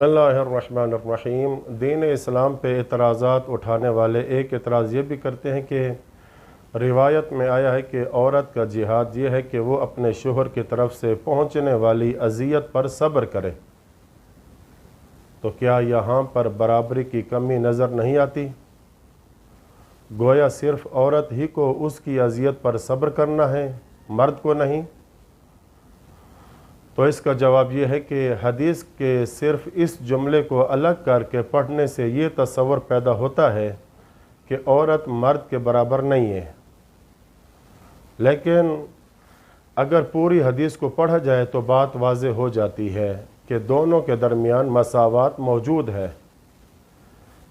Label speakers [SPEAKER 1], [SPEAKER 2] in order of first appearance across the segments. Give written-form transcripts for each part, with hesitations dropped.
[SPEAKER 1] बिस्मिल्लाहिर्रहमानिर्रहीम। दीन इस्लाम पे एतराज़ात उठाने वाले एक एतराज़ ये भी करते हैं कि रिवायत में आया है कि औरत का जिहाद ये है कि वो अपने शोहर की तरफ से पहुँचने वाली अज़ियत पर सब्र करे। तो क्या यहाँ पर बराबरी की कमी नज़र नहीं आती? गोया सिर्फ़ औरत ही को उसकी अज़ियत पर सब्र करना है, मर्द को नहीं। तो इसका जवाब ये है कि हदीस के सिर्फ़ इस जुमले को अलग करके पढ़ने से ये तसव्वुर पैदा होता है कि औरत मर्द के बराबर नहीं है। लेकिन अगर पूरी हदीस को पढ़ा जाए तो बात वाज़ेह हो जाती है कि दोनों के दरमियान मसावात मौजूद है।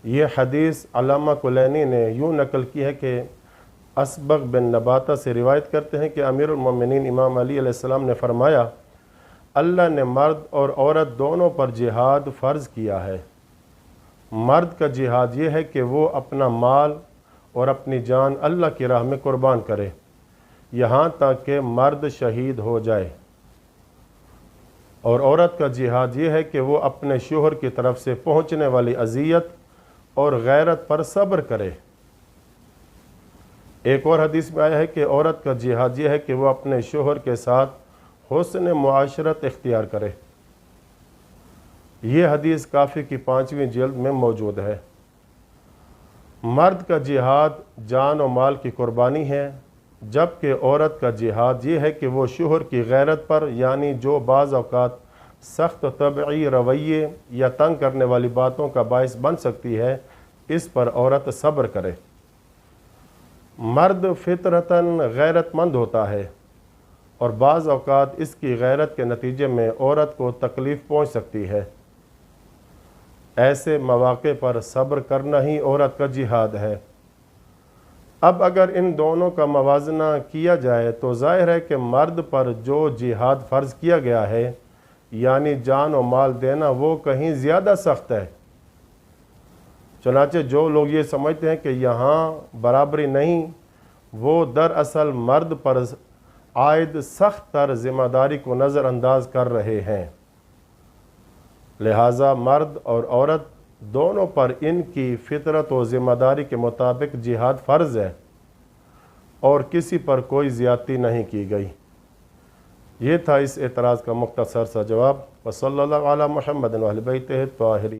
[SPEAKER 1] ये हदीस अल्लामा कुलैनी ने यूँ नकल की है कि असबग बिन नबाता से रिवायत करते हैं कि अमीरुल मोमिनीन इमाम अली अलैहिस्सलाम ने फरमाया, अल्लाह ने मर्द और औरत दोनों पर जिहाद फ़र्ज़ किया है। मर्द का जिहाद ये है कि वो अपना माल और अपनी जान अल्लाह की राह में कुर्बान करे, यहाँ तक कि मर्द शहीद हो जाए। और औरत का जिहाद ये है कि वो अपने शोहर की तरफ से पहुँचने वाली अज़ियत और गैरत पर सब्र करे। एक और हदीस में आया है कि औरत का जिहाद ये है कि वो अपने शोहर के साथ हुस्न मुआशरत इख्तियार करे। ये हदीस काफ़ी की 5वीं जिल्द में मौजूद है। मर्द का जिहाद जान और माल की कुर्बानी है, जबकि औरत का जिहाद ये है कि वो शोहर की गैरत पर, यानी जो बाज़ औक़ात सख्त तबई रवैये या तंग करने वाली बातों का बायस बन सकती है, इस पर औरत सब्र करे। मर्द फितरतन गैरतमंद होता है और बाज़ औक़ात इसकी गैरत के नतीजे में औरत को तकलीफ़ पहुँच सकती है। ऐसे मौक़े पर सब्र करना ही औरत का जिहाद है। अब अगर इन दोनों का मवाज़ना किया जाए तो ज़ाहिर है कि मर्द पर जो जिहाद फ़र्ज़ किया गया है, यानी जान और माल देना, वो कहीं ज़्यादा सख्त है। चुनांचे जो लोग ये समझते हैं कि यहाँ बराबरी नहीं, वो दरअसल मर्द पर आयद सख्त तर ज़िम्मेदारी को नज़रअंदाज कर रहे हैं। लिहाजा मर्द और औरत दोनों पर इनकी फितरत और ज़िम्मेदारी के मुताबिक जिहाद फ़र्ज़ है और किसी पर कोई ज़्यादती नहीं की गई। ये था इस एतराज़ का मुख्तसर सा जवाब। वसल्लल्लाहु अला मुहम्मद व अहले बैतिही त्वाहिरीन।